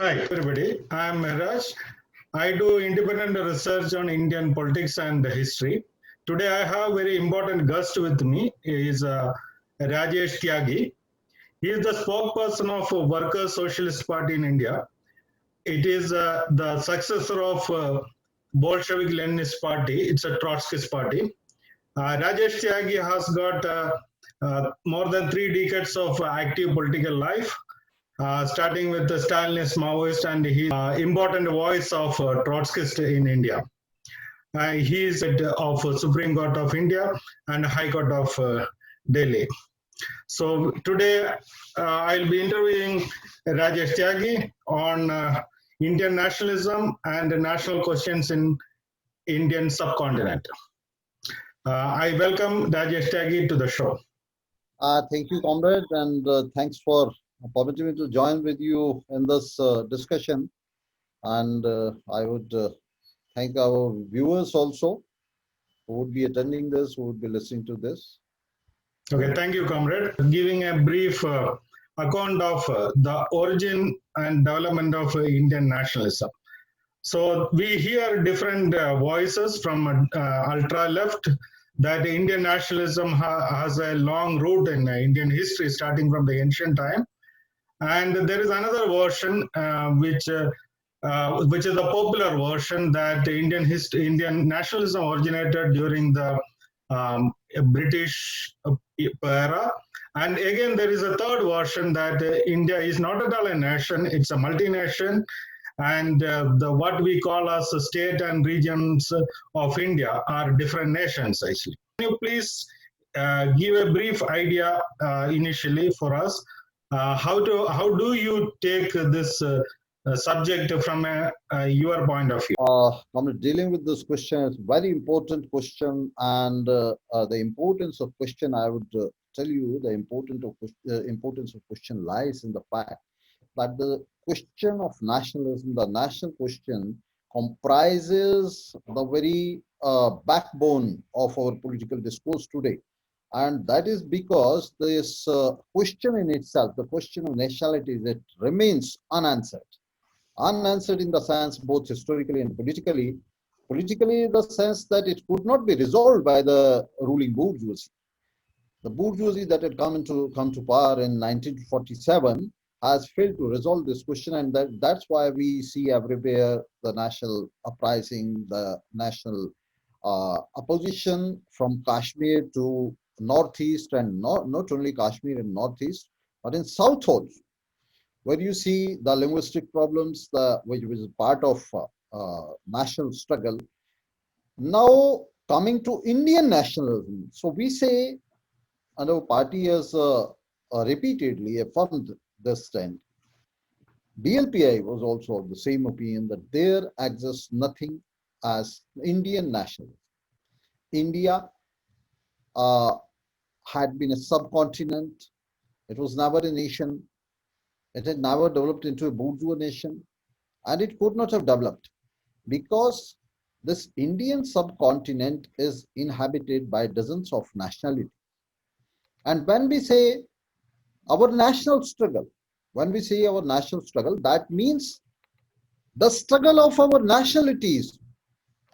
Hi, everybody. I'm Mehraj. I do independent research on Indian politics and history. Today, I have a very important guest with me. He is Rajesh Tyagi. He is the spokesperson of Workers' Socialist Party in India. It is the successor of Bolshevik-Leninist Party. It's a Trotskyist party. Rajesh Tyagi has got more than 3 decades of active political life, starting with the Stalinist Maoist, and he important voice of Trotskyist in India. He is head of Supreme Court of India and High Court of Delhi. So today I'll be interviewing Rajesh Tyagi on Indian nationalism and national questions in Indian subcontinent. I welcome Rajesh Tyagi to the show. Thank you, comrade, and thanks for permitting me to join with you in this discussion. And I would thank our viewers also who would be attending this, who would be listening to this. Okay, thank you, comrade. Giving a brief account of the origin and development of Indian nationalism. So we hear different voices from ultra left that Indian nationalism has a long root in Indian history, starting from the ancient time. And there is another version which is the popular version that Indian nationalism originated during the British era. And again, there is a third version that India is not at all a nation; it's a multination, and what we call as the state and regions of India are different nations. Actually, can you please give a brief idea initially for us? How do you take this subject from your point of view? Comrade, dealing with this question is very important question, and the importance of question, I would tell you the importance of question lies in the fact that the question of nationalism, the national question, comprises the very backbone of our political discourse today. And that is because this question in itself, the question of nationality, it remains unanswered. Unanswered in the sense both historically and politically. Politically, in the sense that it could not be resolved by the ruling bourgeoisie. The bourgeoisie that had come to power in 1947 has failed to resolve this question, and that's why we see everywhere the national uprising, the national opposition from Kashmir to northeast, and not only Kashmir and northeast, but in south also, where you see the linguistic problems, which was part of national struggle. Now coming to Indian nationalism, so we say, and our party has repeatedly affirmed this stand. DLPI was also of the same opinion that there exists nothing as Indian nationalism. India uh, had been a subcontinent. It was never a nation. It had never developed into a bourgeois nation, and it could not have developed because this Indian subcontinent is inhabited by dozens of nationalities. And when we say our national struggle, that means the struggle of our nationalities,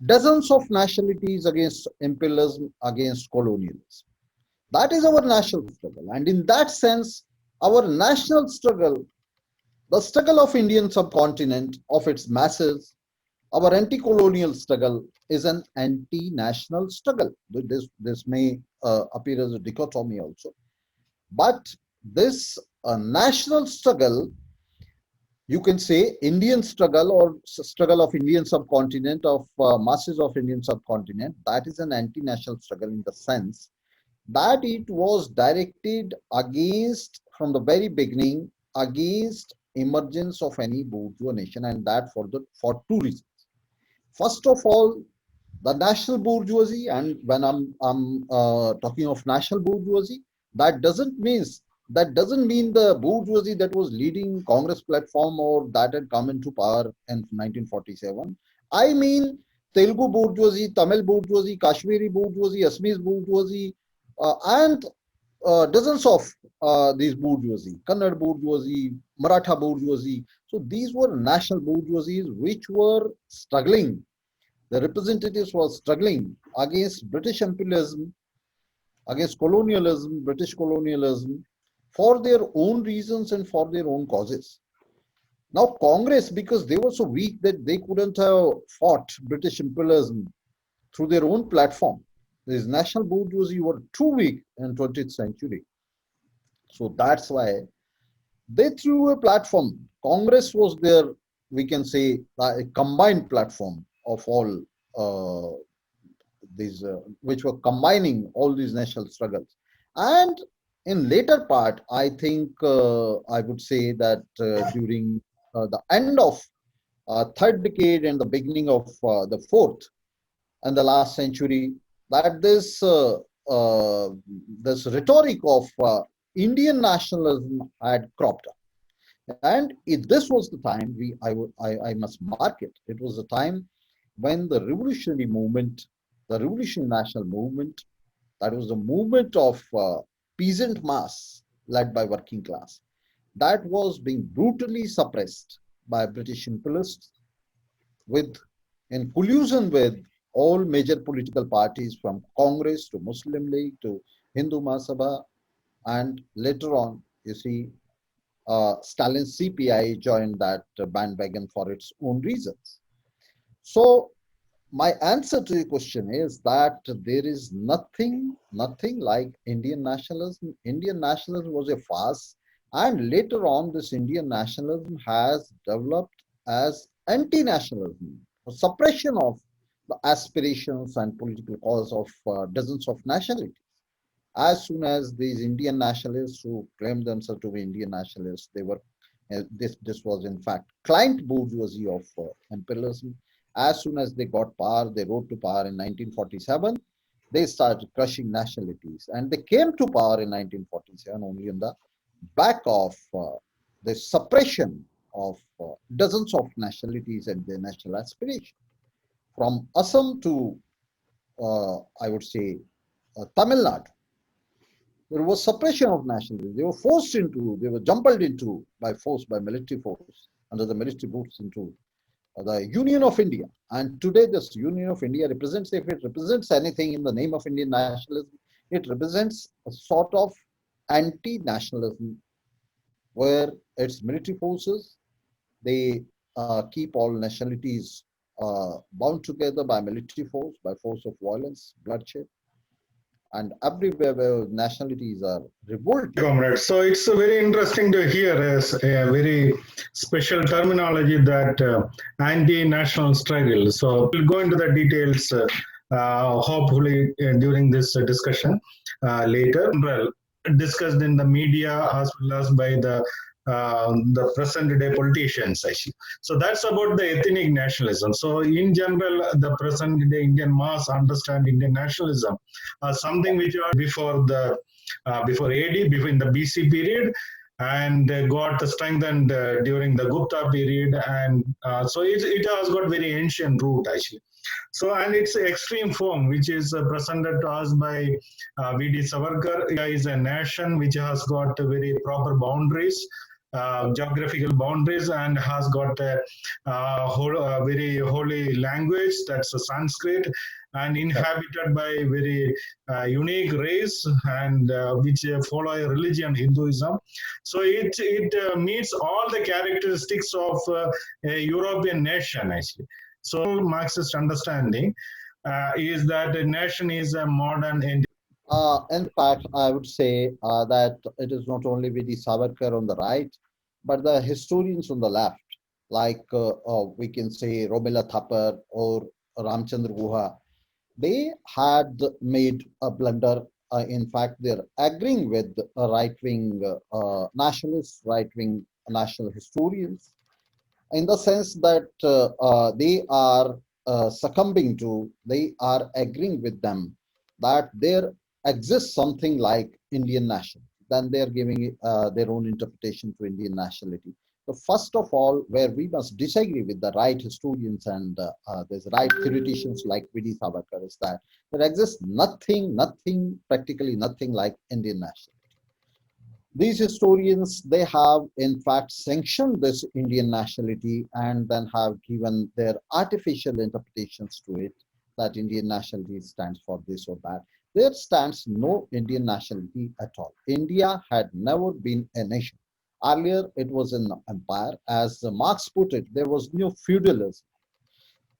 dozens of nationalities against imperialism, against colonialism. That is our national struggle. And in that sense, our national struggle, the struggle of Indian subcontinent, of its masses, our anti-colonial struggle is an anti-national struggle. This may appear as a dichotomy also. But this national struggle, you can say Indian struggle or struggle of Indian subcontinent, of masses of Indian subcontinent, that is an anti-national struggle in the sense that it was directed against, from the very beginning, against emergence of any bourgeois nation, and that for two reasons. First of all, the national bourgeoisie, and when I'm talking of national bourgeoisie, that doesn't mean the bourgeoisie that was leading Congress platform or that had come into power in 1947. I mean Telugu bourgeoisie, Tamil bourgeoisie, Kashmiri bourgeoisie, Assamese bourgeoisie, and dozens of these bourgeoisie, Kannada bourgeoisie, Maratha bourgeoisie. So these were national bourgeoisies which were struggling. The representatives were struggling against British imperialism, against colonialism, British colonialism, for their own reasons and for their own causes. Now, Congress, because they were so weak that they couldn't have fought British imperialism through their own platform. These national bourgeoisie were too weak in 20th century. So that's why they threw a platform. Congress was their, we can say, a combined platform of all uh, these, which were combining all these national struggles. And in later part, I think I would say that during the end of third decade and the beginning of the fourth and the last century, that this rhetoric of Indian nationalism had cropped up. And this was the time I must mark it. It was the time when the revolutionary movement, the revolutionary national movement, that was the movement of peasant mass led by working class, that was being brutally suppressed by British imperialists with in collusion with all major political parties from Congress to Muslim League to Hindu Mahasabha, and later on, you see, Stalin's CPI joined that bandwagon for its own reasons. So my answer to your question is that there is nothing like Indian nationalism. Indian nationalism was a farce, and later on, this Indian nationalism has developed as anti-nationalism, a suppression of the aspirations and political cause of dozens of nationalities. As soon as these Indian nationalists who claimed themselves to be Indian nationalists, they were this was in fact client bourgeoisie of imperialism. As soon as they got power, they rose to power in 1947. They started crushing nationalities, and they came to power in 1947 only on the back of the suppression of dozens of nationalities and their national aspiration, from Assam to I would say Tamil Nadu. There was suppression of nationalism. They were forced into, they were jumbled into by force, by military force, under the military boots into the Union of India. And today, this Union of India represents, if it represents anything in the name of Indian nationalism, it represents a sort of anti-nationalism where its military forces, they keep all nationalities bound together by military force, by force of violence, bloodshed, and everywhere where nationalities are revolting. Comrade. So it's very interesting to hear as a very special terminology that anti-national struggle. So we'll go into the details hopefully during this discussion later. Well, discussed in the media as well as by the present day politicians actually. So that's about the ethnic nationalism. So in general, the present day Indian mass understand Indian nationalism as something which are before AD, before in the BC period, and got strengthened during the Gupta period, and so it has got very ancient root actually. So, and it's extreme form, which is presented to us by V.D. Savarkar. India is a nation which has got very proper boundaries, geographical boundaries, and has got a very holy language, that's a Sanskrit, and inhabited by very unique race, and which follow a religion, Hinduism. So it meets all the characteristics of a European nation actually. So Marxist understanding is that a nation is a modern entity. In fact, I would say that it is not only V.D. Savarkar on the right, but the historians on the left, like we can say Romila Thapar or Ramchandra Guha, they had made a blunder. In fact, they're agreeing with right-wing nationalists, right-wing national historians, in the sense that they are succumbing to, they are agreeing with them that there exists something like Indian nationality. Then they are giving their own interpretation to Indian nationality. So first of all, where we must disagree with the right historians and there's right theoreticians like V.D. Savarkar is that there exists nothing, practically nothing like Indian nationality. These historians, they have in fact sanctioned this Indian nationality and then have given their artificial interpretations to it, that Indian nationality stands for this or that. There stands no Indian nationality at all. India had never been a nation. Earlier, it was an empire. As Marx put it, there was no feudalism.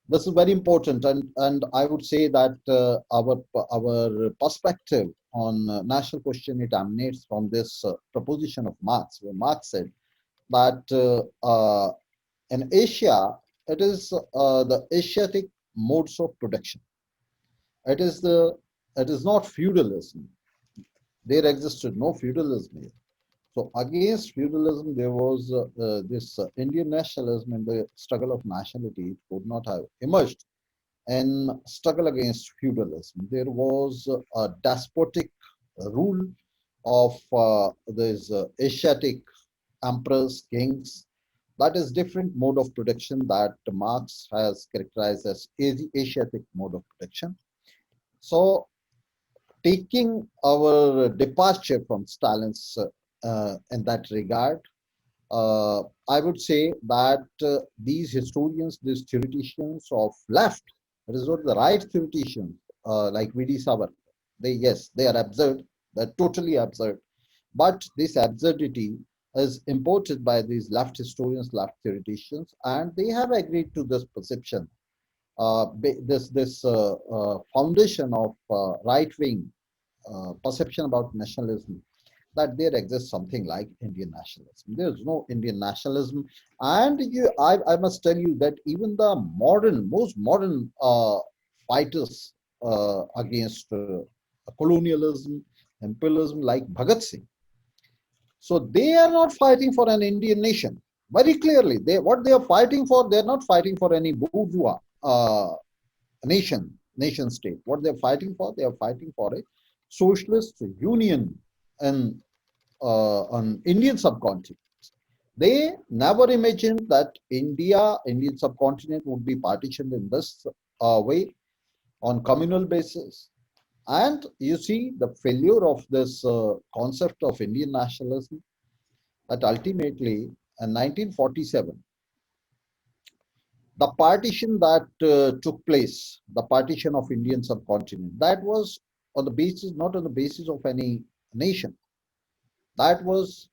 This is very important, and I would say that our perspective on national question, it emanates from this proposition of Marx, where Marx said that in Asia it is the Asiatic modes of production. It is not feudalism. There existed no feudalism here. So against feudalism, there was this Indian nationalism, and the struggle of nationality could not have emerged in struggle against feudalism. There was a despotic rule of these Asiatic emperors, kings. That is different mode of production that Marx has characterized as Asiatic mode of production. So taking our departure from Stalin's in that regard, I would say that these historians, these theoreticians of left, it is not the right theoreticians like V.D. Savarkar. Yes, they are absurd. They're totally absurd. But this absurdity is imported by these left historians, left theoreticians, and they have agreed to this perception, this foundation of right-wing perception about nationalism, that there exists something like Indian nationalism. There's no Indian nationalism. And I must tell you that even the most modern fighters against colonialism, imperialism, like Bhagat Singh, so they are not fighting for an Indian nation. Very clearly, what they are fighting for, they're not fighting for any bourgeois nation state. What they're fighting for, they are fighting for a socialist union in on Indian subcontinent. They never imagined that Indian subcontinent would be partitioned in this way, on communal basis. And you see the failure of this concept of Indian nationalism, that ultimately in 1947, the partition that took place, the partition of Indian subcontinent, that was on the basis, not on the basis of any nation. That was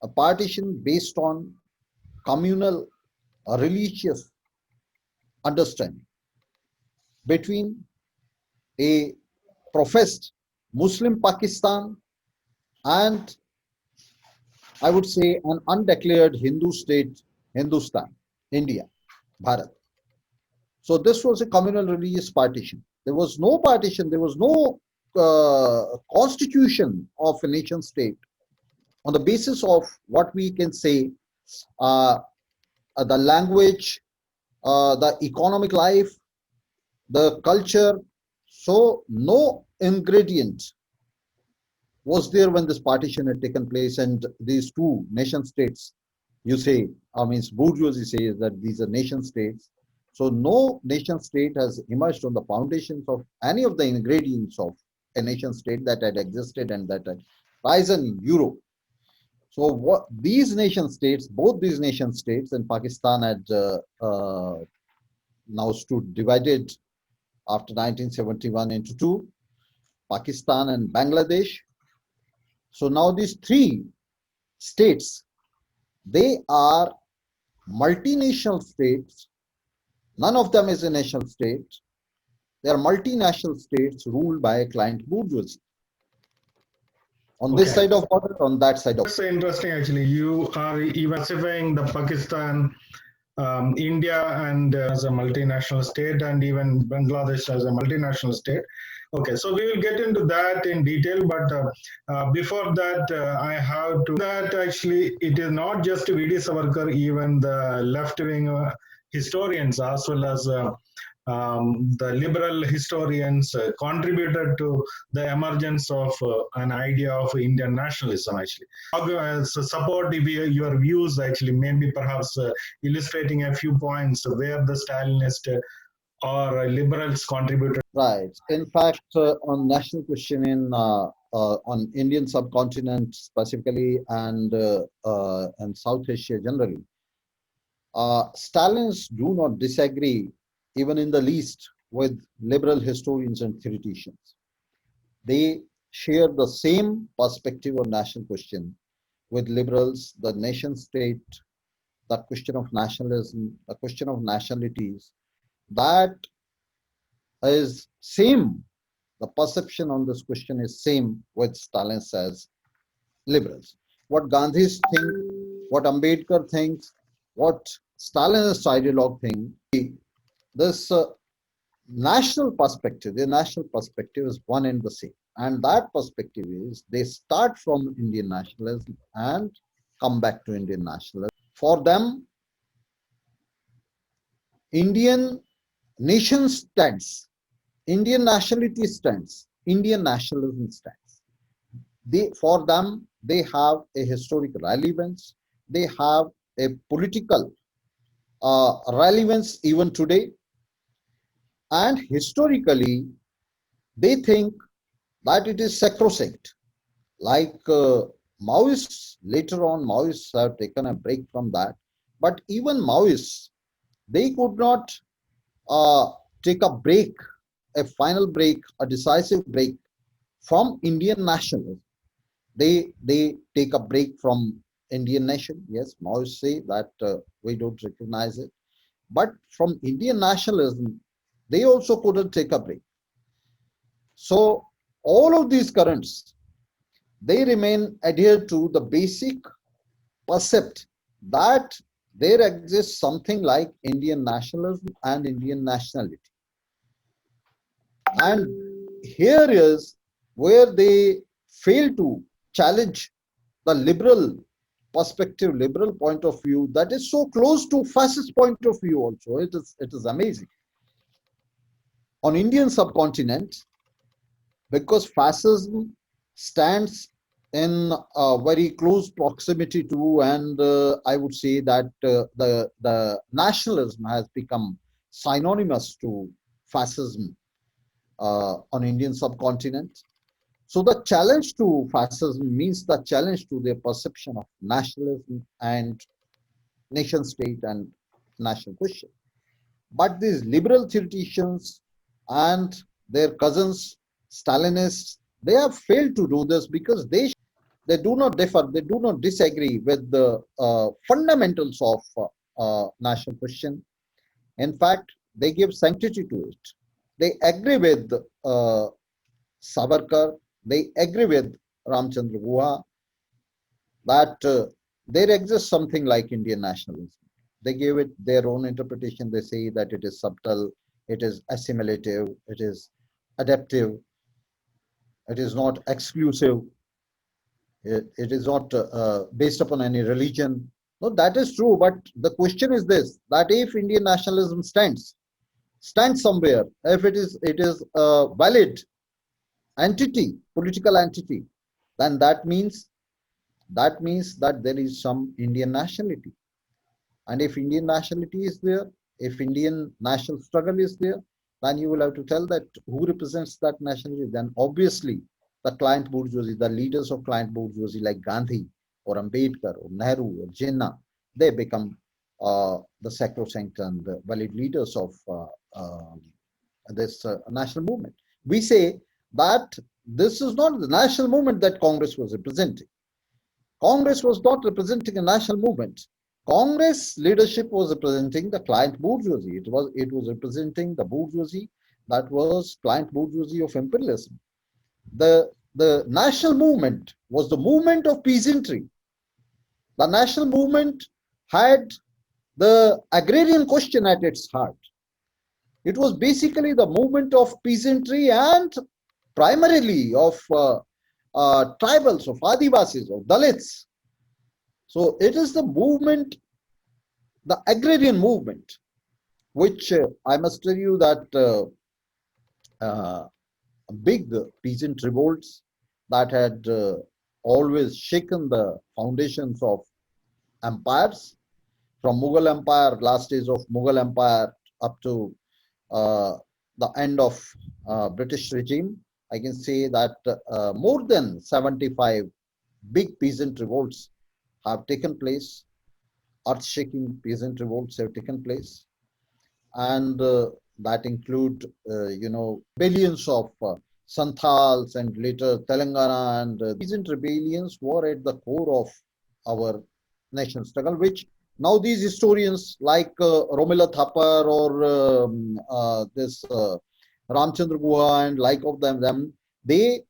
a partition based on communal religious understanding between a professed Muslim Pakistan and, I would say, an undeclared Hindu state, Hindustan, India, Bharat. So this was a communal religious partition. There was no partition, there was no constitution of a nation state on the basis of what we can say the language, the economic life, the culture. So no ingredient was there when this partition had taken place, and these two nation states, you say, means bourgeoisie says that these are nation states. So no nation state has emerged on the foundations of any of the ingredients of a nation state that had existed and that had risen in Europe. So what these nation states, both these nation states, and Pakistan had now stood divided after 1971 into two, Pakistan and Bangladesh. So now these three states, they are multinational states. None of them is a nation state. They are multinational states ruled by a client bourgeoisie. On this side of border, on that side of. That's interesting, actually. You are even specifying the Pakistan, India, and as a multinational state, and even Bangladesh as a multinational state. Okay, so we will get into that in detail, but before that, I have to that actually it is not just V.D. Savarkar, even the left-wing historians as well as the liberal historians contributed to the emergence of an idea of Indian nationalism, actually. Support your views, actually, maybe perhaps illustrating a few points where the Stalinist or liberals contributed. Right. In fact, on national question in on Indian subcontinent specifically and South Asia generally, Stalinists do not disagree even in the least with liberal historians and theoreticians. They share the same perspective on national question with liberals, the nation state, the question of nationalism, the question of nationalities, that is same. The perception on this question is same with Stalin says liberals. What Gandhis think, what Ambedkar thinks, what Stalinist ideologue think, this the national perspective is one and the same. And that perspective is they start from Indian nationalism and come back to Indian nationalism. For them, Indian nation stands, Indian nationality stands, Indian nationalism stands. For them, they have a historical relevance, they have a political relevance even today, and historically, they think that it is sacrosanct. Like Maoists, later on, Maoists have taken a break from that, but even Maoists, they could not take a break, a final break, a decisive break from Indian nationalism. They take a break from Indian nation. Yes, Maoists say that we don't recognize it. But from Indian nationalism, they also couldn't take a break. So all of these currents, they remain adhered to the basic percept that there exists something like Indian nationalism and Indian nationality. And here is where they fail to challenge the liberal perspective, liberal point of view that is so close to fascist point of view also. It is amazing. On Indian subcontinent, because fascism stands in a very close proximity to, and I would say that the nationalism has become synonymous to fascism on Indian subcontinent. So the challenge to fascism means the challenge to their perception of nationalism and nation state and national question. But these liberal theoreticians and their cousins, Stalinists, they have failed to do this because they do not differ, they do not disagree with the fundamentals of national question. In fact, they give sanctity to it. They agree with Savarkar, they agree with Ramchandra Guha that there exists something like Indian nationalism. They give it their own interpretation. They say that it is subtle, it is assimilative, it is adaptive, it is not exclusive, it is not based upon any religion. No, that is true. But the question is this: that if Indian nationalism stands somewhere, if it is a valid entity, political entity, then that means that there is some Indian nationality. And if Indian nationality is there, if Indian national struggle is there, then you will have to tell that who represents that nationality. Then obviously the client bourgeoisie, the leaders of client bourgeoisie like Gandhi or Ambedkar or Nehru or Jinnah, they become the sacrosanct and the valid leaders of this national movement. We say that this is not the national movement that Congress was representing. Congress was not representing a national movement. Congress leadership was representing the client bourgeoisie. It was representing the bourgeoisie that was client bourgeoisie of imperialism. The national movement was the movement of peasantry. The national movement had the agrarian question at its heart. It was basically the movement of peasantry and primarily of tribals, of Adivasis, of Dalits. So it is the movement, the agrarian movement, which I must tell you that big peasant revolts that had always shaken the foundations of empires, from Mughal Empire, last days of Mughal Empire, up to the end of British regime. I can say that more than 75 big peasant revolts have taken place, earth-shaking peasant revolts have taken place, and that include, rebellions of Santals and later Telangana, and peasant rebellions were at the core of our national struggle, which now these historians like Romila Thapar or this Ramchandra Guha and like of them, they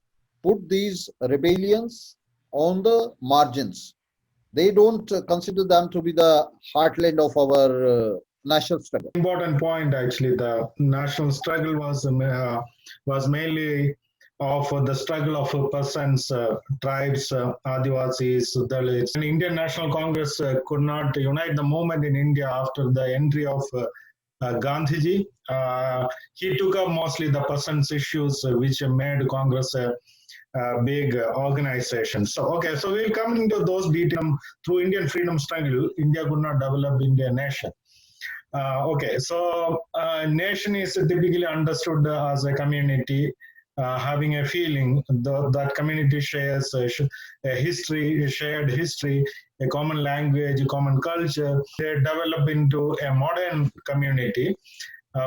put these rebellions on the margins. They don't consider them to be the heartland of our national struggle. Important point actually. The national struggle was mainly of the struggle of persons, tribes, Adivasis, Dalits. And Indian National Congress could not unite the movement in India after the entry of Gandhiji. He took up mostly the persons issues, which made Congress a big organization. So, okay, so we'll come into those details. Through Indian freedom struggle, India could not develop into a nation. Okay, so nation is typically understood as a community having a feeling. That community shares a history, shared history, a common language, a common culture. They develop into a modern community.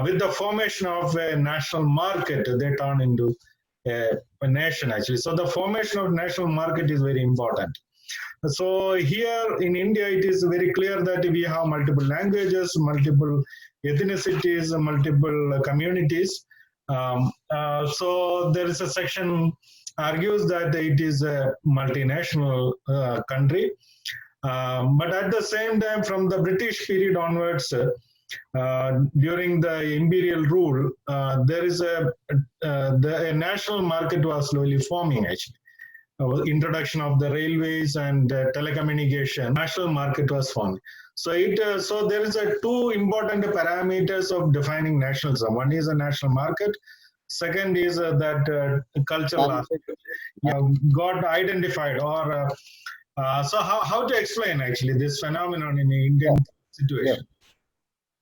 With the formation of a national market, they turn into a nation actually. So the formation of national market is very important. So here in India, it is very clear that we have multiple languages, multiple ethnicities, multiple communities. So there is a section argues that it is a multinational country. But at the same time, from the British period onwards, during the imperial rule, there is a national market was slowly forming actually. Introduction of the railways and telecommunication, national market was formed. So so there is two important parameters of defining nationalism. One is a national market. Second is that cultural aspect got identified. Or so how to explain actually this phenomenon in the Indian situation?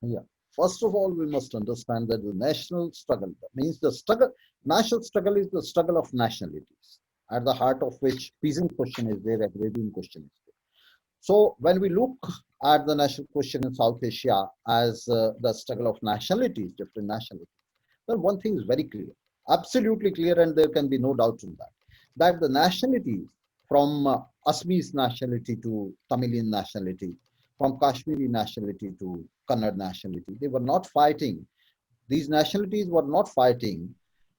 Yeah. First of all, we must understand that the national struggle means the struggle. National struggle is the struggle of nationalities, at the heart of which peasant question is there, agrarian question is there. So when we look at the national question in South Asia as the struggle of nationalities, different nationalities, well, one thing is very clear, absolutely clear, and there can be no doubt in that the nationalities from Assamese nationality to Tamilian nationality, from Kashmiri nationality to Kannada nationality, they were not fighting. These nationalities were not fighting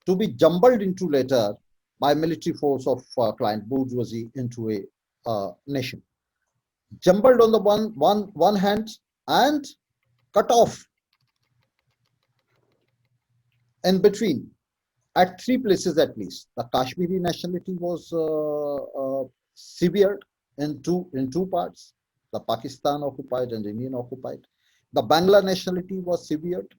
to be jumbled into later by military force of client bourgeoisie into a nation. Jumbled on the one hand and cut off in between at three places at least. The Kashmiri nationality was severed in two parts, the Pakistan occupied and Indian occupied. The Bangla nationality was severed,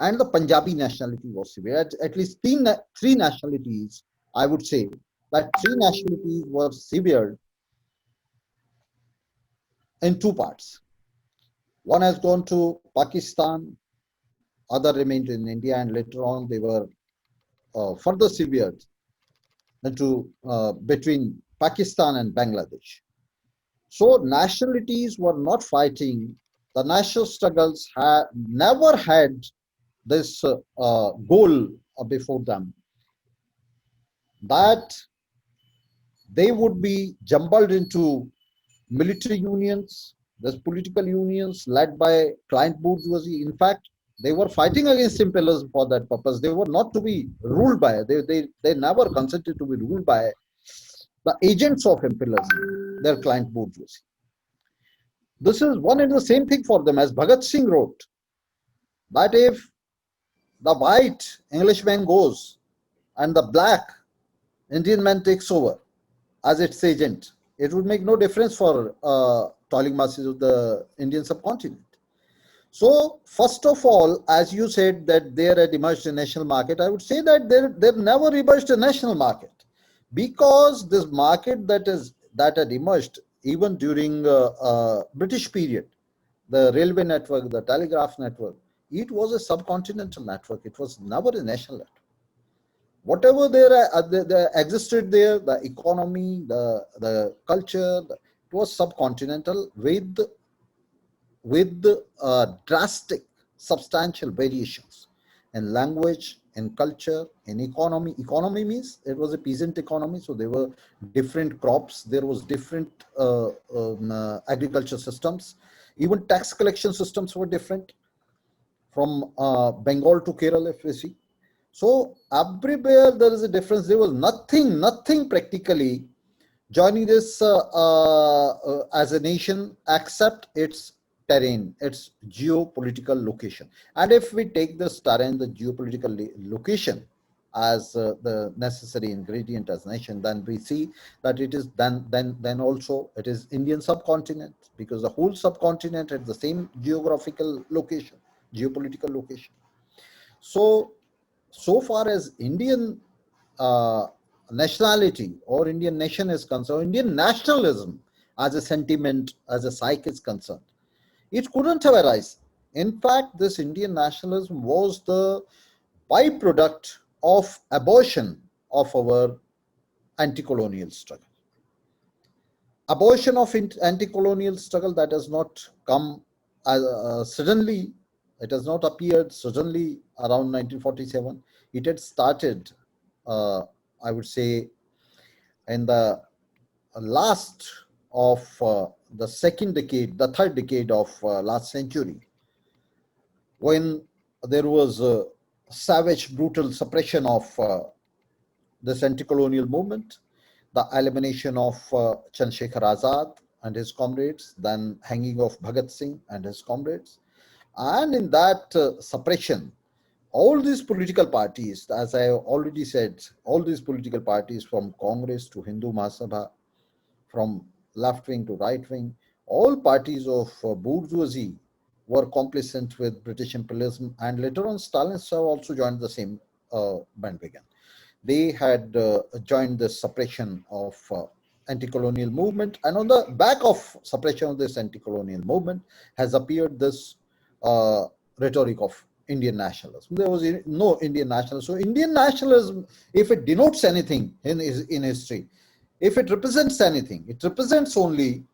and the Punjabi nationality was severed. At least three nationalities, I would say, that three nationalities were severed in two parts. One has gone to Pakistan, other remained in India, and later on they were further severed into between Pakistan and Bangladesh. So nationalities were not fighting. The national struggles never had this goal before them, that they would be jumbled into military unions, there's political unions led by client bourgeoisie. In fact, they were fighting against imperialism for that purpose. They were not to be ruled by, they never consented to be ruled by the agents of imperialism, their client bourgeoisie. This is one and the same thing for them, as Bhagat Singh wrote, that if the white Englishman goes and the black Indian man takes over as its agent, it would make no difference for toiling masses of the Indian subcontinent. So, first of all, as you said that there had emerged a national market, I would say that there never emerged a national market, because this market that had emerged even during British period, the railway network, the telegraph network, it was a subcontinental network. It was never a national network. Whatever there existed there, the economy, the culture, it was subcontinental with drastic, substantial variations in language, in culture, in economy. Economy means it was a peasant economy, so there were different crops, there was different agriculture systems, even tax collection systems were different from Bengal to Kerala, if we see. So everywhere there is a difference. There was nothing practically joining this as a nation except its terrain, its geopolitical location. And if we take this terrain, the geopolitical location as the necessary ingredient as nation, then we see that it is then also it is Indian subcontinent, because the whole subcontinent had the same geographical location, geopolitical location. So far as Indian uh, nationality or Indian nation is concerned, Indian nationalism as a sentiment, as a psyche is concerned, it couldn't have arisen. In fact, this Indian nationalism was the byproduct of abortion of our anti-colonial struggle. Abortion of anti-colonial struggle that has not come suddenly, it has not appeared suddenly around 1947. It had started, I would say, in the last of the second decade, the third decade of last century, when there was a savage, brutal suppression of this anti-colonial movement, the elimination of Chandrasekhar Azad and his comrades, then hanging of Bhagat Singh and his comrades. And in that suppression, all these political parties, as I already said, all these political parties from Congress to Hindu Mahasabha, from left wing to right wing, all parties of bourgeoisie were complicit with British imperialism, and later on Stalinists have also joined the same bandwagon. They had joined the suppression of anti-colonial movement, and on the back of suppression of this anti-colonial movement has appeared this uh, rhetoric of Indian nationalism. There was no Indian nationalism. So Indian nationalism, if it denotes anything in history, if it represents anything, it represents only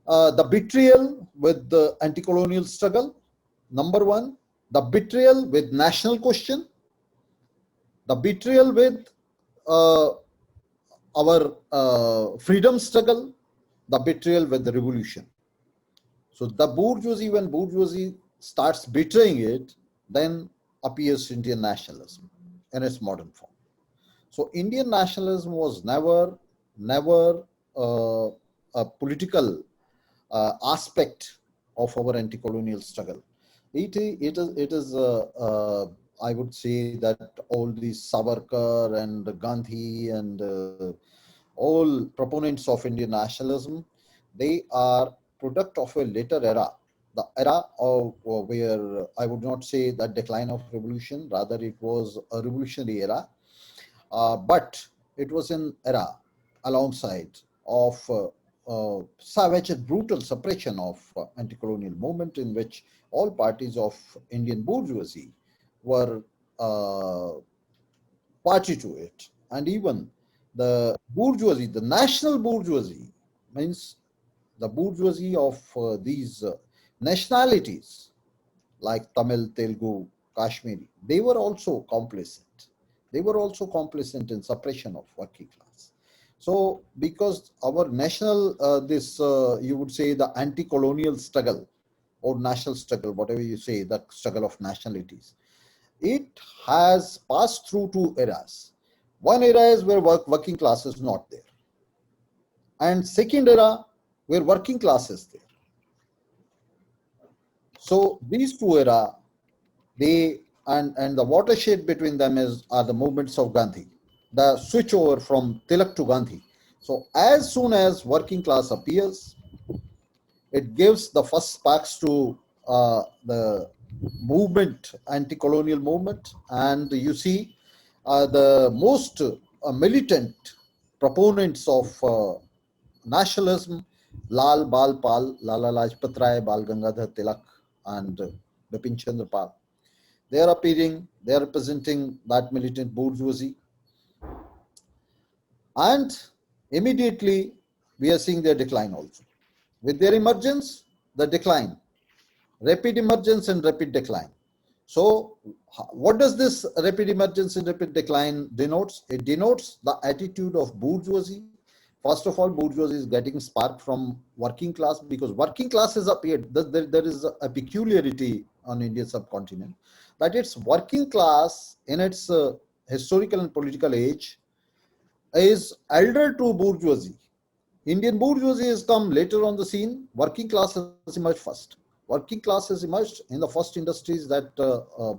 the betrayal with the anti-colonial struggle, number one, the betrayal with national question, the betrayal with uh, our freedom struggle, the betrayal with the revolution. So the bourgeoisie, when bourgeoisie starts betraying it, then appears Indian nationalism in its modern form. So Indian nationalism was never a political aspect of our anti-colonial struggle. It is I would say that all these Savarkar and Gandhi and all proponents of Indian nationalism, they are product of a later era, the era of where I would not say that decline of revolution, rather it was a revolutionary era, but it was an era alongside of savage and brutal suppression of anti-colonial movement in which all parties of Indian bourgeoisie were uh, party to it. And even the bourgeoisie, the national bourgeoisie, means the bourgeoisie of these nationalities like Tamil, Telugu, Kashmiri, they were also complicit. They were also complicit in suppression of working class. So, because our national, you would say the anti-colonial struggle or national struggle, whatever you say, the struggle of nationalities, it has passed through two eras. One era is where working class is not there, and second era where working class is there. So these two era, they and the watershed between them are the movements of Gandhi, the switch over from Tilak to Gandhi. So as soon as working class appears, it gives the first sparks to the movement, anti-colonial movement, and you see the most militant proponents of nationalism, Lal Bal Pal, Lala Lajpat Rai, Bal Gangadhar Tilak, and Bipin Chandra Pal. They are appearing, they are representing that militant bourgeoisie. And immediately we are seeing their decline also. With their emergence, the decline, rapid emergence and rapid decline. So what does this rapid emergence and rapid decline denotes? It denotes the attitude of bourgeoisie. First of all, bourgeoisie is getting spark from working class, because working class has appeared. There is a peculiarity on Indian subcontinent, that it's working class in its historical and political age is elder to bourgeoisie. Indian bourgeoisie has come later on the scene. Working class has emerged first. Working class has emerged in the first industries that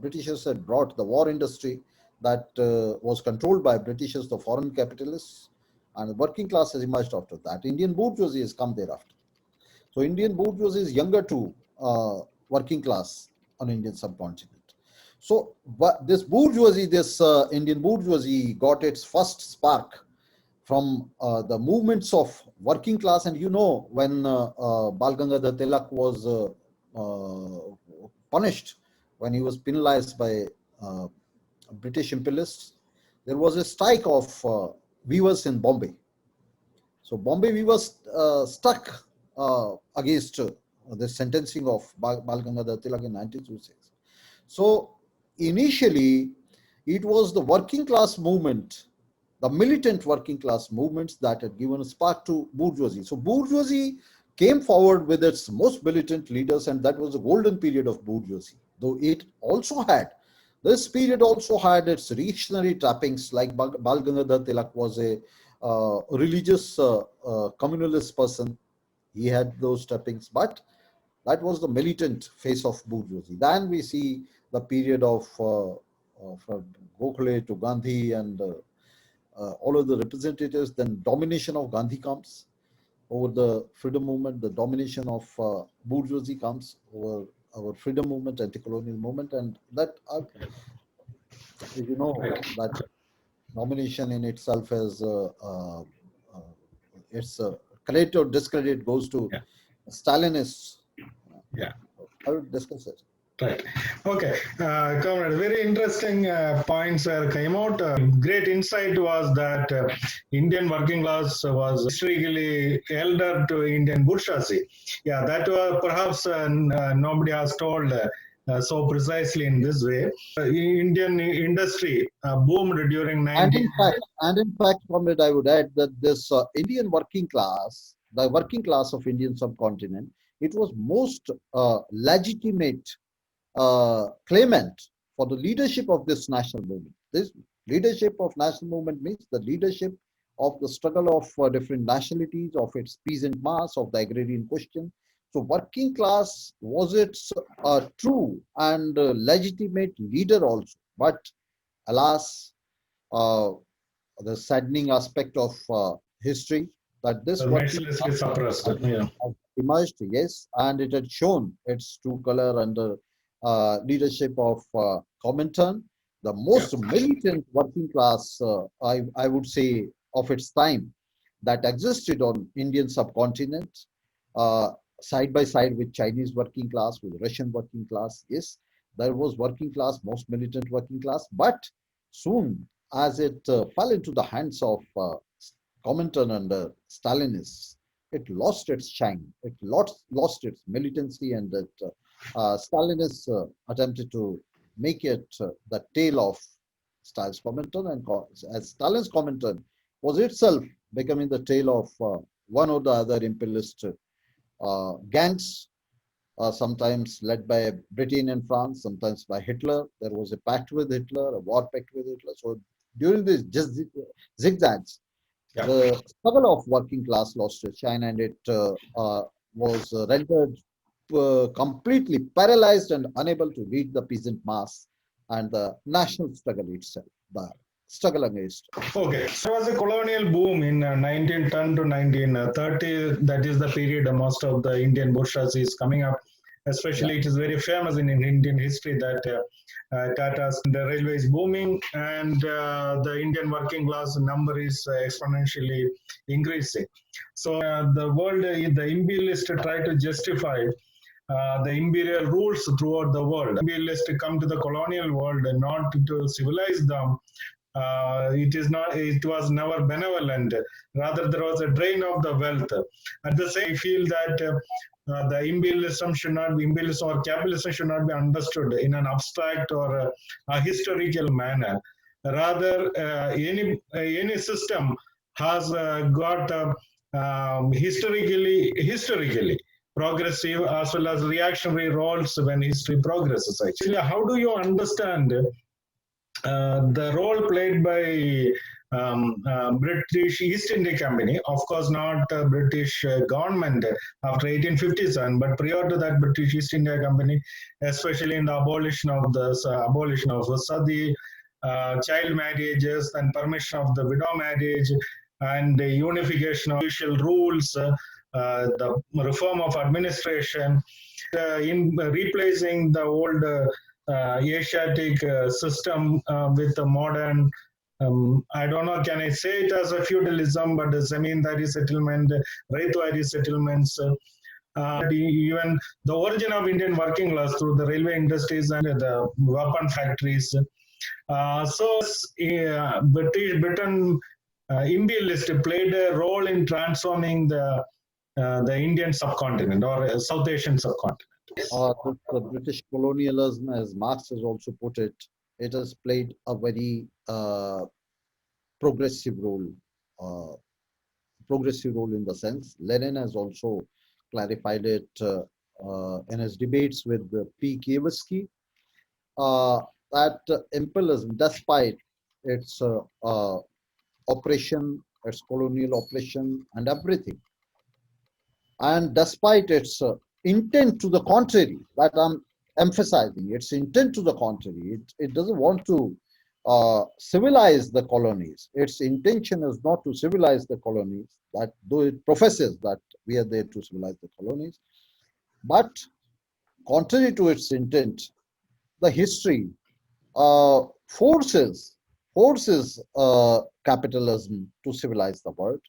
Britishers had brought, the war industry that was controlled by Britishers, the foreign capitalists, and the working class has emerged after that. Indian bourgeoisie has come thereafter. So Indian bourgeoisie is younger to working class on Indian subcontinent. So this bourgeoisie, this Indian bourgeoisie got its first spark from the movements of working class. And you know, when Bal Gangadhar Tilak was punished, when he was penalized by British imperialists, there was a strike of weavers in Bombay. So Bombay weavers stuck against the sentencing of Bal Gangadhar Tilak in 1926. So initially, it was the working class movement, the militant working class movements, that had given a spark to bourgeoisie. So bourgeoisie came forward with its most militant leaders, and that was the golden period of bourgeoisie. Though it also had, this period also had its reactionary trappings, like Bal Gangadhar Tilak was a religious communalist person. He had those trappings, but that was the militant face of bourgeoisie. Then we see the period of from Gokhale to Gandhi and all of the representatives. Then domination of Gandhi comes over the freedom movement. The domination of bourgeoisie comes over our freedom movement, anti-colonial movement, and that you know that domination in itself is its credit or discredit goes to Stalinists. Yeah. I would discuss it. Right. Okay. Comrade, very interesting points came out. Great insight was that Indian working class was historically elder to Indian bourgeoisie. Yeah, that was perhaps nobody has told so precisely in this way. Indian industry boomed during 19. And in fact, comrade, I would add that this Indian working class, the working class of Indian subcontinent, it was most legitimate claimant for the leadership of this national movement. This leadership of national movement means the leadership of the struggle of different nationalities, of its peasant mass, of the agrarian question. So working class was its true and legitimate leader also. But alas, the saddening aspect of history, that this working class suppressed. Yeah. has emerged, yes, and it had shown its true color under leadership of Comintern, the most militant working class, I would say, of its time, that existed on Indian subcontinent, side by side with Chinese working class, with Russian working class. Yes, there was working class, most militant working class, but soon as it fell into the hands of Comintern and Stalinists, it lost its shine, it lost its militancy, and it Stalinists attempted to make it the tale of Stalin's Comintern, and as Stalin's Comintern was itself becoming the tale of one or the other imperialist gangs, sometimes led by Britain and France, sometimes by Hitler. There was a pact with Hitler, a war pact with Hitler. So during these zigzags, the struggle of working class lost its shine, and it was rendered completely paralyzed and unable to lead the peasant mass and the national struggle itself, the struggle against. Okay, so there was a colonial boom in 1910 to 1930. That is the period most of the Indian bourgeoisie is coming up. Especially, it is very famous in Indian history that Tata's the railway is booming, and the Indian working class number is exponentially increasing. So the world, the imperialists try to justify the imperial rules throughout the world. Imperialists come to the colonial world not to civilize them. It is not. It was never benevolent. Rather, there was a drain of the wealth. At the same, I feel that the imperialism or capitalism should not be understood in an abstract or a historical manner. Rather, any system has got historically progressive as well as reactionary roles when history progresses. Actually, how do you understand the role played by British East India Company, of course not British government after 1857, but prior to that British East India Company, especially in the abolition of sati, child marriages, and permission of the widow marriage, and the unification of judicial rules, the reform of administration, in replacing the old Asiatic system with the modern, I don't know, can I say it as a feudalism, but the Zamindari settlement, Raitwari settlements, even the origin of Indian working class through the railway industries and the weapon factories. Britain imperialist played a role in transforming the Indian subcontinent or South Asian subcontinent. The British colonialism, as Marx has also put it, it has played a very progressive role. Progressive role in the sense Lenin has also clarified it in his debates with P. Kiewiski, that imperialism, despite its oppression, its colonial oppression and everything, and despite its intent to the contrary, that I'm emphasizing, its intent to the contrary, it doesn't want to civilize the colonies. Its intention is not to civilize the colonies, that though it professes that we are there to civilize the colonies, but contrary to its intent, the history forces capitalism to civilize the world,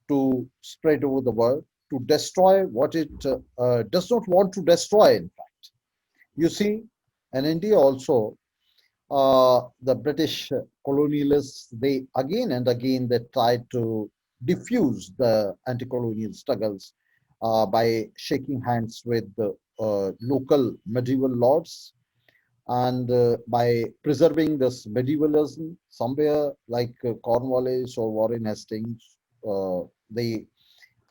to spread over the world, to destroy what it does not want to destroy, in fact. You see, in India also, the British colonialists, they again and again, they tried to diffuse the anti-colonial struggles by shaking hands with the local medieval lords, and by preserving this medievalism somewhere like Cornwallis or Warren Hastings, they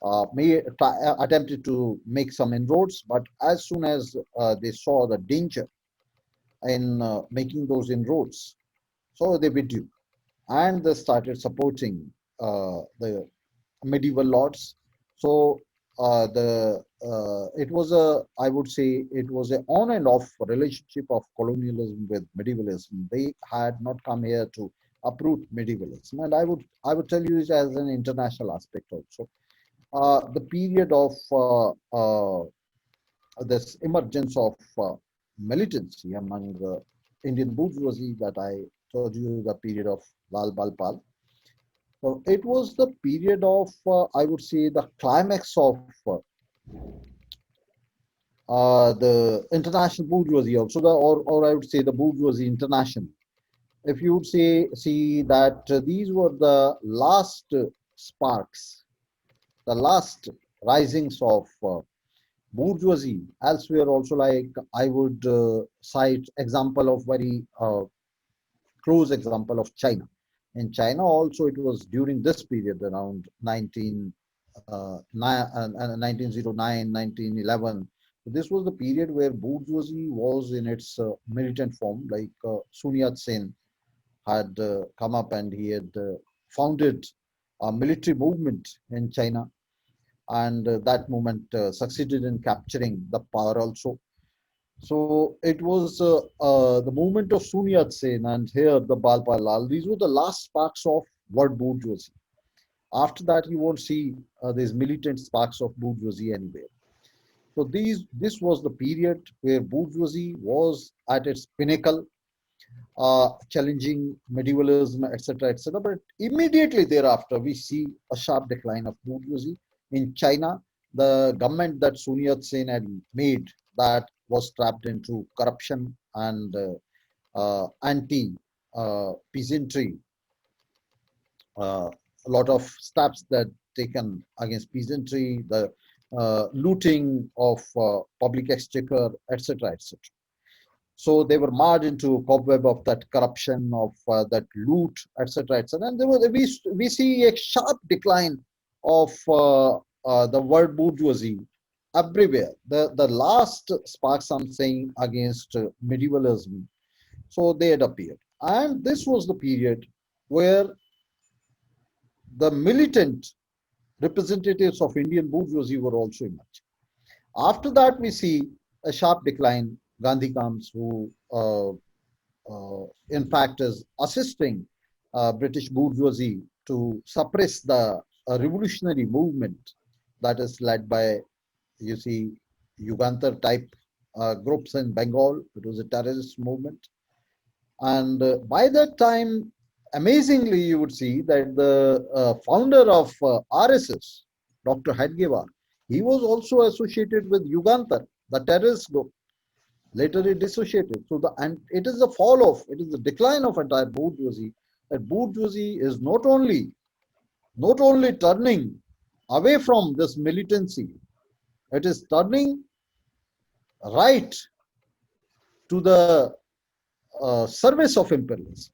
attempted to make some inroads, but as soon as they saw the danger in making those inroads, so they withdrew and they started supporting the medieval lords. So it was a, I would say, it was a on and off relationship of colonialism with medievalism. They had not come here to uproot medievalism, and I would tell you it as an international aspect also. The period of this emergence of militancy among the Indian bourgeoisie that I told you, the period of Lal Bal Pal. So it was the period of, I would say, the climax of the international bourgeoisie, also or I would say the bourgeoisie international. If you would see that these were the last sparks, the last risings of bourgeoisie. Elsewhere also, like I would cite example of very close example of China. In China also, it was during this period around 1909, 1911. This was the period where bourgeoisie was in its militant form, like Sun Yat-sen had come up and he had founded a military movement in China, and that movement succeeded in capturing the power also. So it was the movement of Sun Yat-sen and here the Bal Pal Lal. These were the last sparks of world bourgeoisie. After that, you won't see these militant sparks of bourgeoisie anywhere. So this was the period where bourgeoisie was at its pinnacle, challenging medievalism, etc., etc. But immediately thereafter, we see a sharp decline of bourgeoisie in China the government that Sun Yat-sen had made, that was trapped into corruption and anti-peasantry. A lot of steps that taken against peasantry, the looting of public exchequer, etc., etc. So they were marred into cobweb of that corruption, of that loot, etc., etc. And we see a sharp decline of the word bourgeoisie everywhere. The last sparks, I'm saying, against medievalism, so they had appeared. And this was the period where the militant representatives of Indian bourgeoisie were also emerging. After that, we see a sharp decline. Gandhi comes, who in fact is assisting British bourgeoisie to suppress the revolutionary movement that is led by, you see, Yugantar type groups in Bengal. It was a terrorist movement. And by that time, amazingly, you would see that the founder of RSS, Dr. Hedgewar, he was also associated with Yugantar, the terrorist group. Later it dissociated. So and it is the fall of, it is the decline of entire bourgeoisie. That bourgeoisie is not only turning away from this militancy, it is turning right to the service of imperialism.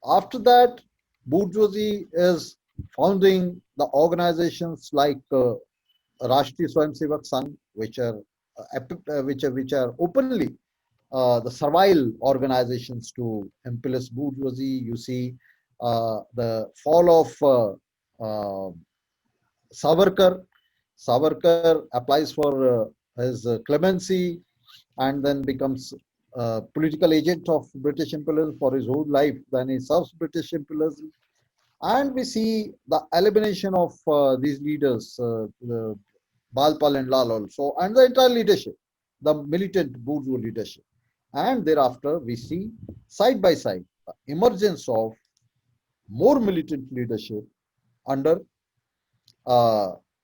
After that, bourgeoisie is founding the organizations like Rashtriya Swayamsevak Sangh, which are openly the servile organizations to imperialist bourgeoisie. You see the fall of Savarkar. Savarkar applies for his clemency and then becomes political agent of British imperialism for his whole life. Then he serves British imperialism. And we see the elimination of these leaders, Balpal and Lal also, and the entire leadership, the militant bourgeois leadership. And thereafter, we see side by side the emergence of more militant leadership under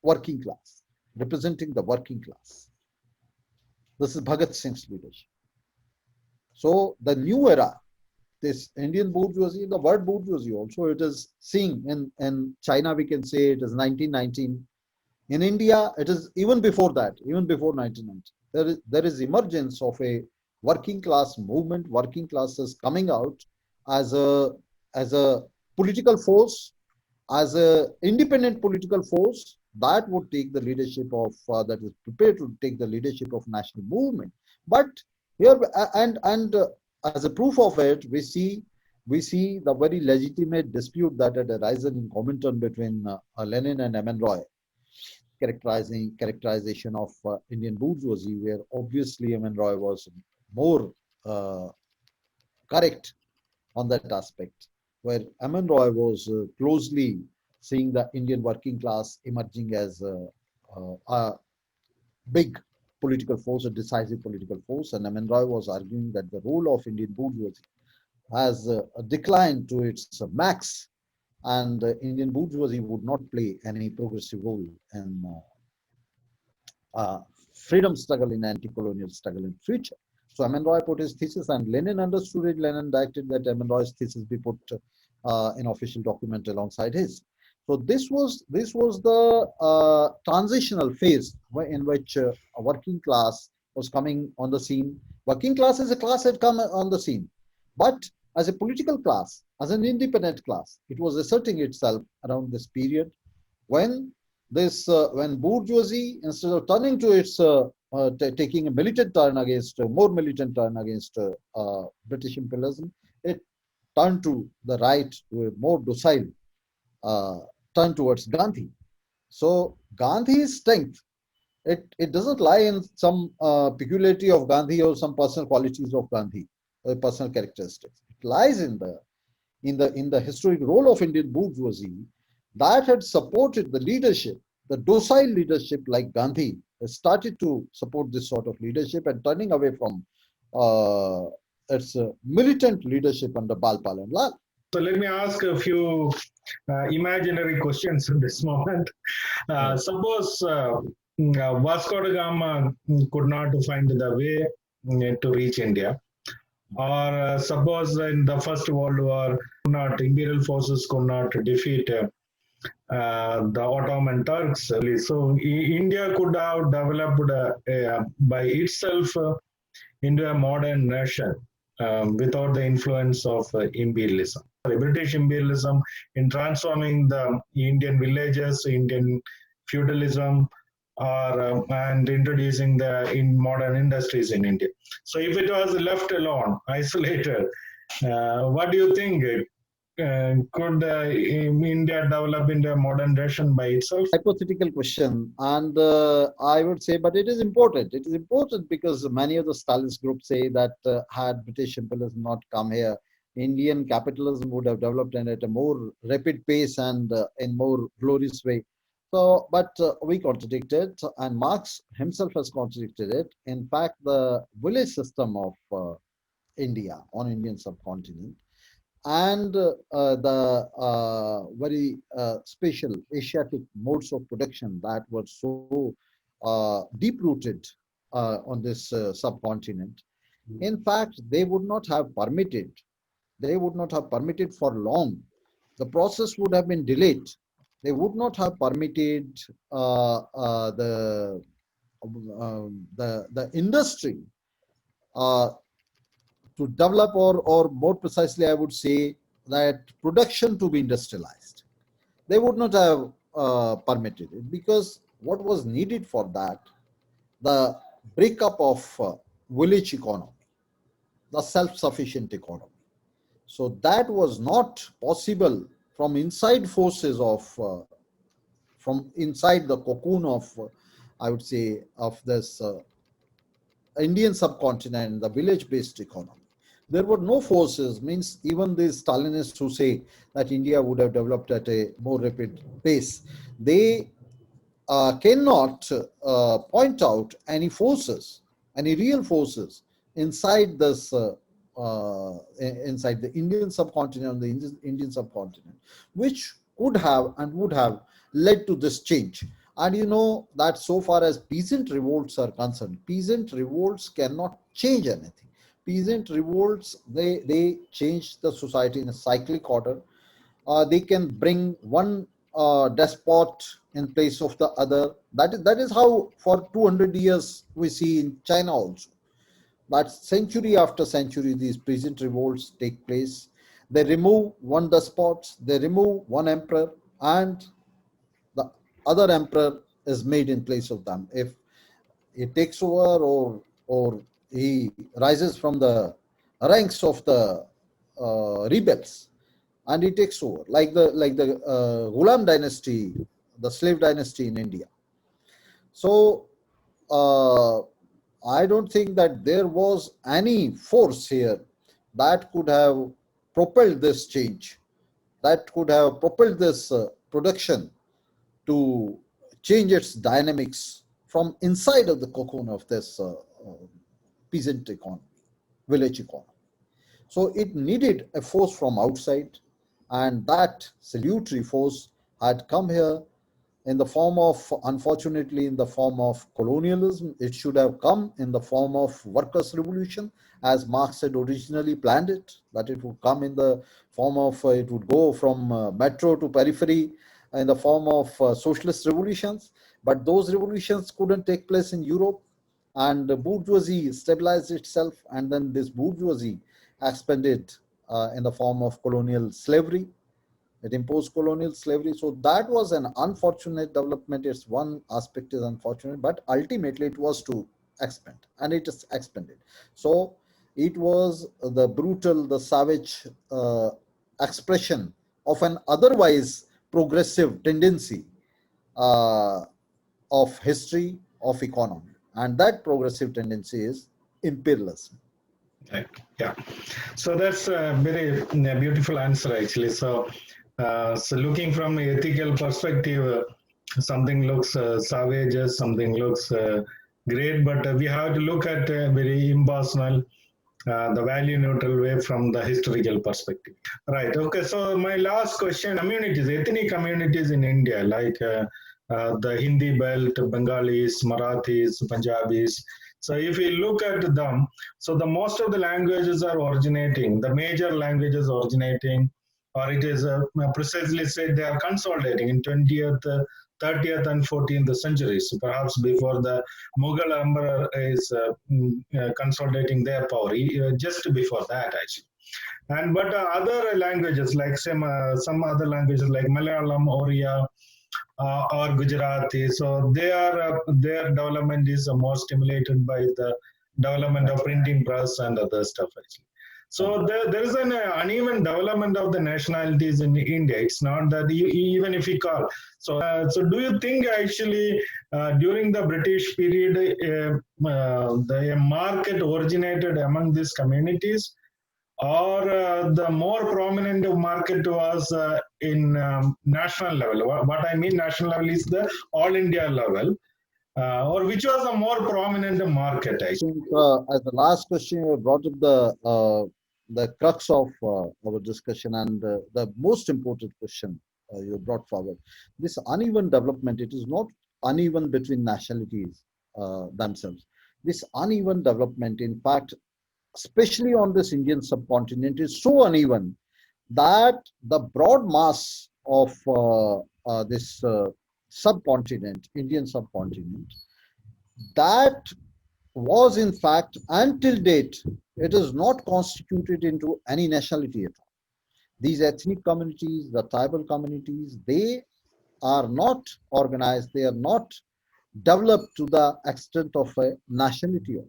working class, representing the working class. This is Bhagat Singh's leadership. So the new era, this Indian bourgeoisie, the word bourgeoisie also, it is seeing in China, we can say it is 1919. In India, it is even before that, even before 1990. There is emergence of a working class movement, working classes coming out as a political force, as a independent political force that would take the leadership of, that is prepared to take the leadership of national movement. But here, and as a proof of it, we see the very legitimate dispute that had arisen in Comintern between Lenin and M.N. Roy, characterization of Indian bourgeoisie, where obviously M.N. Roy was more correct on that aspect, where M.N. Roy was closely seeing the Indian working class emerging as a big political force, a decisive political force, and M.N. Roy was arguing that the role of Indian bourgeoisie has declined to its max, and Indian bourgeoisie would not play any progressive role in freedom struggle, in anti-colonial struggle in future. So M.N. Roy put his thesis, and Lenin understood it. Lenin directed that M.N. Roy's thesis be put in official document alongside his. So this was the transitional phase in which a working class was coming on the scene. Working class as a class had come on the scene, but as a political class, as an independent class, it was asserting itself around this period when when bourgeoisie, instead of turning to its taking a militant turn against more militant turn against British imperialism, it turned to the right, to a more docile turn towards Gandhi. So Gandhi's strength, it doesn't lie in some peculiarity of Gandhi or some personal qualities of Gandhi, personal characteristics. It lies in the historic role of Indian bourgeoisie that had supported the leadership, the docile leadership like Gandhi started to support this sort of leadership and turning away from its militant leadership under Balpal and Lal. So let me ask a few imaginary questions at this moment. Suppose Vasco da Gama could not find the way to reach India, or suppose in the First World War, not imperial forces could not defeat the Ottoman Turks. So India could have developed by itself into a modern nation without the influence of imperialism. British imperialism in transforming the Indian villages, Indian feudalism, or and introducing the in modern industries in India. So if it was left alone, isolated, what do you think? Could India develop into a modern nation by itself? Hypothetical question, and I would say, but it is important. It is important because many of the Stalinist groups say that had British imperialism not come here, Indian capitalism would have developed and at a more rapid pace and in more glorious way. So, but we contradict it, and Marx himself has contradicted it. In fact, the village system of India on Indian subcontinent and the very special Asiatic modes of production that were so deep-rooted on this subcontinent. In fact, they would not have permitted for long. The process would have been delayed. They would not have permitted the industry uh, to develop, or more precisely, I would say that production to be industrialized. They would not have permitted it because what was needed for that, the breakup of village economy, the self-sufficient economy. So that was not possible from inside forces of, from inside the cocoon of, I would say, of this Indian subcontinent, the village-based economy. There were no forces, means even these Stalinists who say that India would have developed at a more rapid pace, they cannot point out any forces, any real forces inside this, inside the Indian subcontinent, the Indian subcontinent, which could have and would have led to this change. And you know that so far as peasant revolts are concerned, peasant revolts cannot change anything. Peasant revolts, they change the society in a cyclic order. They can bring one despot in place of the other. That is how for 200 years we see in China also. But century after century, these peasant revolts take place. They remove one despot, they remove one emperor, and the other emperor is made in place of them. If he takes over, or he rises from the ranks of the rebels, and he takes over, like the Ghulam dynasty, the slave dynasty in India. So uh, I don't think that there was any force here that could have propelled this change, that could have propelled this production to change its dynamics from inside of the cocoon of this peasant economy, village economy. So it needed a force from outside, and that salutary force had come here in the form of, unfortunately, in the form of colonialism. It should have come in the form of workers' revolution, as Marx had originally planned it, that it would come in the form of, it would go from metro to periphery in the form of socialist revolutions. But those revolutions couldn't take place in Europe, and the bourgeoisie stabilized itself, and then this bourgeoisie expanded in the form of colonial slavery. It imposed colonial slavery. So that was an unfortunate development. It's one aspect is unfortunate, but ultimately it was to expand, and it is expanded. So it was the brutal, the savage expression of an otherwise progressive tendency uh, of history, of economy. And that progressive tendency is imperialism. Right. Yeah. So that's a very beautiful answer, actually. So looking from an ethical perspective, something looks savage, something looks great, but we have to look at very impersonal, the value neutral way from the historical perspective. Right. Okay. So my last question: communities, ethnic communities in India, like the Hindi belt, Bengalis, Marathis, Punjabis. So if we look at them, so the most of the languages are originating, the major languages originating, or it is precisely said they are consolidating in 20th, 30th, and 14th centuries, perhaps before the Mughal Emperor is consolidating their power, just before that actually. And but other languages like some other languages like Malayalam, Oriya, or Gujarati, so their development is more stimulated by the development of printing press and other stuff actually. So there is an uneven development of the nationalities in India. It's not that even if we call. So do you think actually during the British period, the market originated among these communities, or the more prominent market was in national level? What I mean national level is the all India level, or which was a more prominent market I actually? think as the last question, you brought up the crux of our discussion and the most important question you brought forward. This uneven development, it is not uneven between nationalities themselves. This uneven development, in fact, especially on this Indian subcontinent, is so uneven that the broad mass of this subcontinent, Indian subcontinent, that was in fact until date, it is not constituted into any nationality at all. These ethnic communities, the tribal communities, they are not organized, they are not developed to the extent of a nationality also.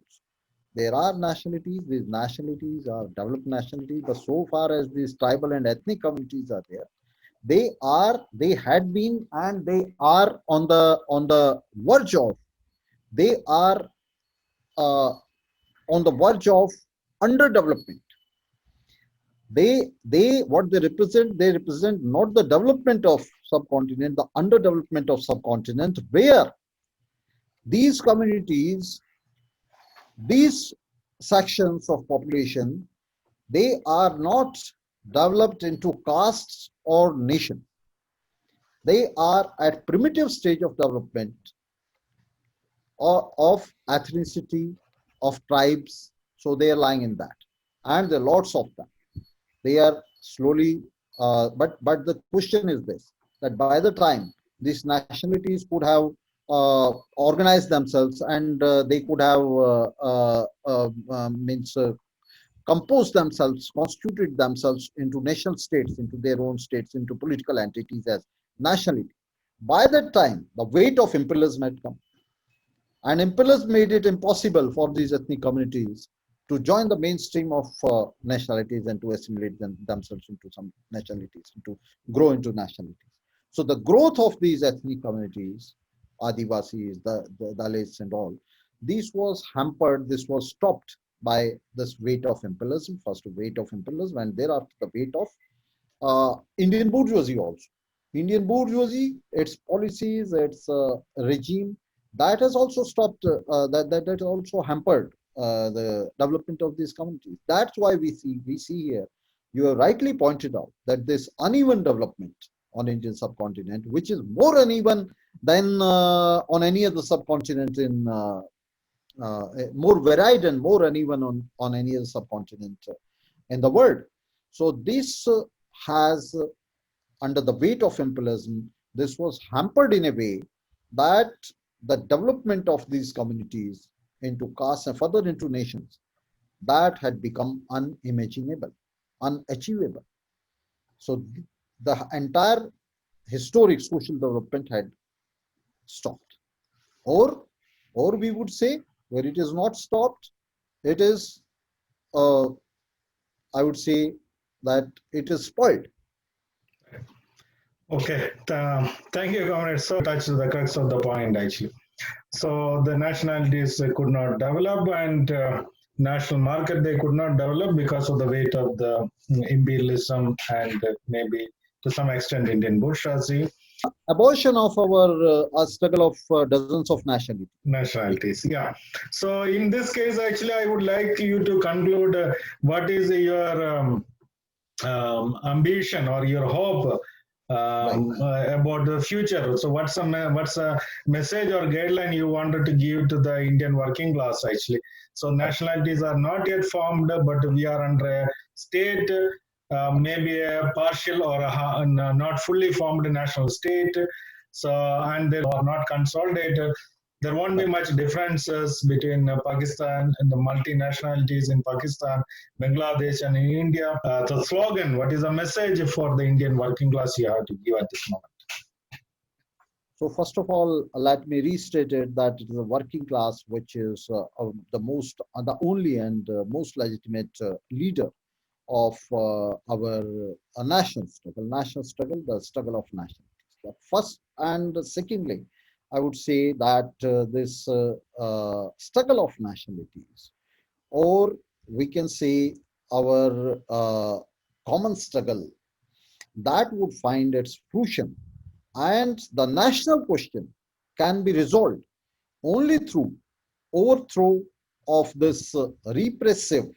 There are nationalities, these nationalities are developed nationalities, but so far as these tribal and ethnic communities are there, they had been, and they are on the verge of, they are uh, on the verge of underdevelopment. They what they represent not the development of subcontinent, the underdevelopment of subcontinent, where these communities, these sections of population, they are not developed into castes or nation. They are at primitive stage of development of ethnicity, of tribes. So they are lying in that, and there are lots of them. They are slowly, but the question is this: that by the time these nationalities could have organized themselves, and they could have means composed themselves, constituted themselves into nation states, into their own states, into political entities as nationality. By that time, the weight of imperialism had come, and imperialism made it impossible for these ethnic communities to join the mainstream of nationalities and to assimilate themselves into some nationalities, to grow into nationalities. So the growth of these ethnic communities, Adivasis, the Dalits and all, this was hampered, this was stopped by this weight of imperialism, first weight of imperialism, and thereafter the weight of Indian bourgeoisie also. Indian bourgeoisie, its policies, its regime, that has also stopped, that also hampered the development of these communities. That's why we see here, you have rightly pointed out that this uneven development on Indian subcontinent, which is more uneven than on any other subcontinent more varied and more uneven on any other subcontinent in the world. So this has under the weight of imperialism, this was hampered in a way that the development of these communities into castes and further into nations, that had become unimaginable, unachievable. So the entire historic social development had stopped. Or, or we would say, where it is not stopped, it is, I would say that it is spoiled. Okay, thank you, comrade. So touched the crux of the point actually. So the nationalities could not develop, and national market they could not develop because of the weight of the imperialism and maybe to some extent Indian bourgeoisie. abortion of our struggle of dozens of nationalities. Yeah. So in this case, actually, I would like you to conclude what is your ambition or your hope Right. about the future. So what's a message or guideline you wanted to give to the Indian working class actually? So Right. nationalities are not yet formed, but we are under a state, maybe a partial or not fully formed national state. So and they are not consolidated. There won't be Right. much differences between Pakistan and the multinationalities in Pakistan, Bangladesh, and in India. The slogan, what is the message for the Indian working class you have to give at this moment? So first of all, let me restate it that it is a working class which is the most, the only and most legitimate leader of our national struggle, the struggle of nationalities. The first and secondly, I would say that this struggle of nationalities, or we can say our common struggle, that would find its fruition, and the national question can be resolved only through overthrow of this repressive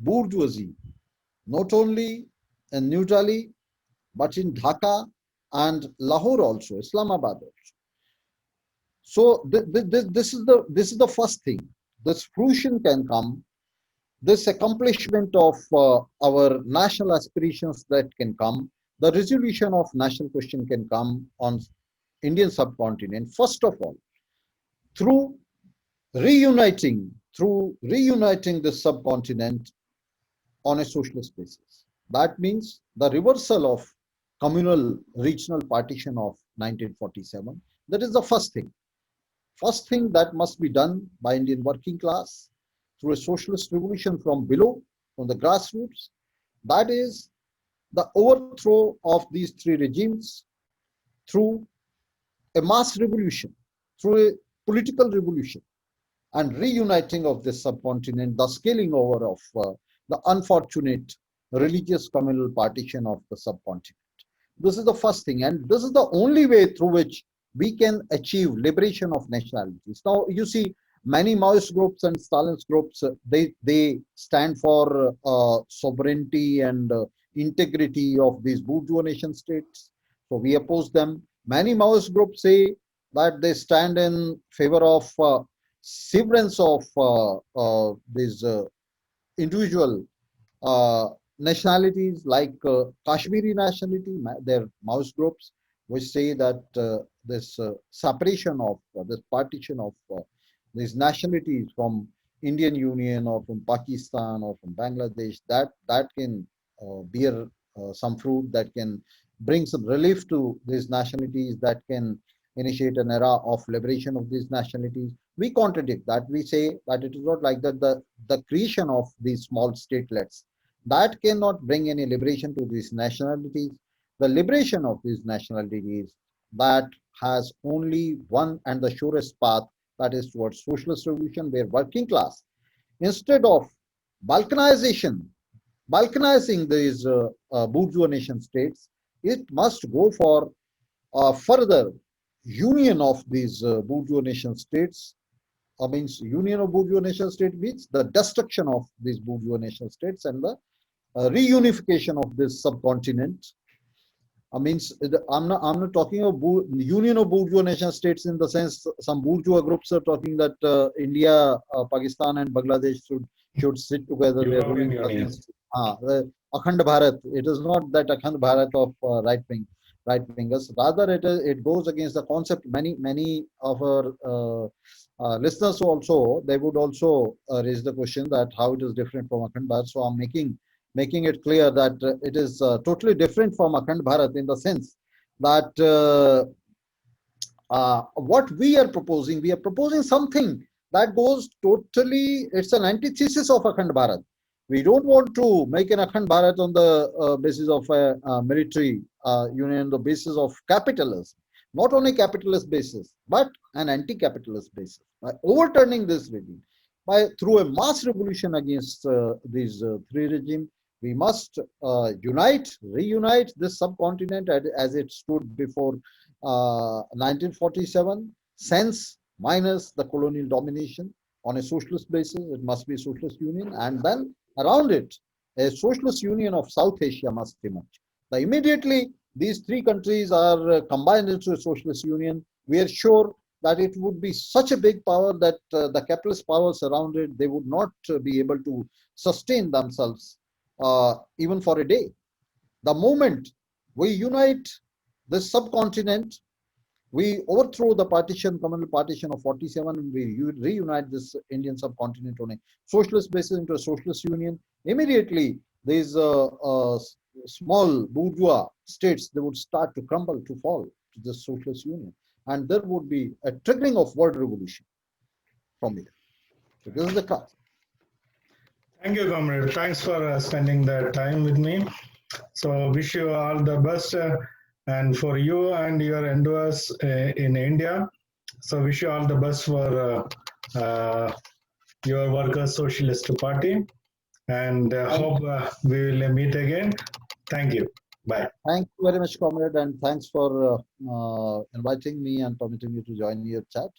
bourgeoisie, not only in New Delhi, but in Dhaka and Lahore also, Islamabad also. So this is the first thing. This fruition can come, this accomplishment of our national aspirations that can come, the resolution of national question can come on Indian subcontinent. First of all, through reuniting the subcontinent on a socialist basis. That means the reversal of communal regional partition of 1947. That is the first thing. First thing that must be done by Indian working class through a socialist revolution from below, from the grassroots. That is the overthrow of these three regimes through a mass revolution, through a political revolution, and reuniting of this subcontinent, the scaling over of the unfortunate religious communal partition of the subcontinent. This is the first thing, and this is the only way through which we can achieve liberation of nationalities. Now, you see, many Maoist groups and Stalinist groups, they stand for sovereignty and integrity of these bourgeois nation states. So we oppose them. Many Maoist groups say that they stand in favor of severance of these individual uh, nationalities like Kashmiri nationality, their Maoist groups, which say that this separation of this partition of these nationalities from Indian Union or from Pakistan or from Bangladesh, that can bear some fruit, that can bring some relief to these nationalities, that can initiate an era of liberation of these nationalities. We contradict that. We say that it is not like that. The creation of these small statelets, that cannot bring any liberation to these nationalities. The liberation of these nationalities, that has only one and the surest path, that is towards socialist revolution, where working class, instead of balkanization, balkanizing these bourgeois nation states, it must go for further union of these bourgeois nation states. Means union of bourgeois nation state means the destruction of these bourgeois nation states and the reunification of this subcontinent. Means I'm not talking of union of bourgeois nation states in the sense some bourgeois groups are talking that India, Pakistan, and Bangladesh should sit together. They're European ruling Union. against the Akhand Bharat. It is not that Akhand Bharat of right wingers. Rather, it goes against the concept. Many of our listeners also, they would also raise the question that how it is different from Akhand Bharat. So I'm making it clear that it is totally different from Akhand Bharat in the sense that what we are proposing something that goes totally, it's an antithesis of Akhand Bharat. We don't want to make an Akhand Bharat on the basis of a military union, the basis of capitalism. Not only capitalist basis, but an anti-capitalist basis. By overturning this regime, through a mass revolution against these three regimes, We must reunite this subcontinent as it stood before 1947, sense minus the colonial domination on a socialist basis. It must be a socialist union, and then around it, a socialist union of South Asia must emerge. Now, immediately, these three countries are combined into a socialist union. We are sure that it would be such a big power that the capitalist powers around it, they would not be able to sustain themselves even for a day. The moment we unite this subcontinent, we overthrow the communal partition of 47, and we reunite this Indian subcontinent on a socialist basis into a socialist union. Immediately, these small bourgeois states, they would start to crumble, to fall to the socialist union. And there would be a triggering of world revolution from here. So this is the cause. Thank you, comrade. Thanks for spending the time with me. So wish you all the best and for you and your endeavors in India. So wish you all the best for your Workers' Socialist Party, and hope we will meet again. Thank you. Bye. Thank you very much, comrade, and thanks for inviting me and permitting me to join your chat.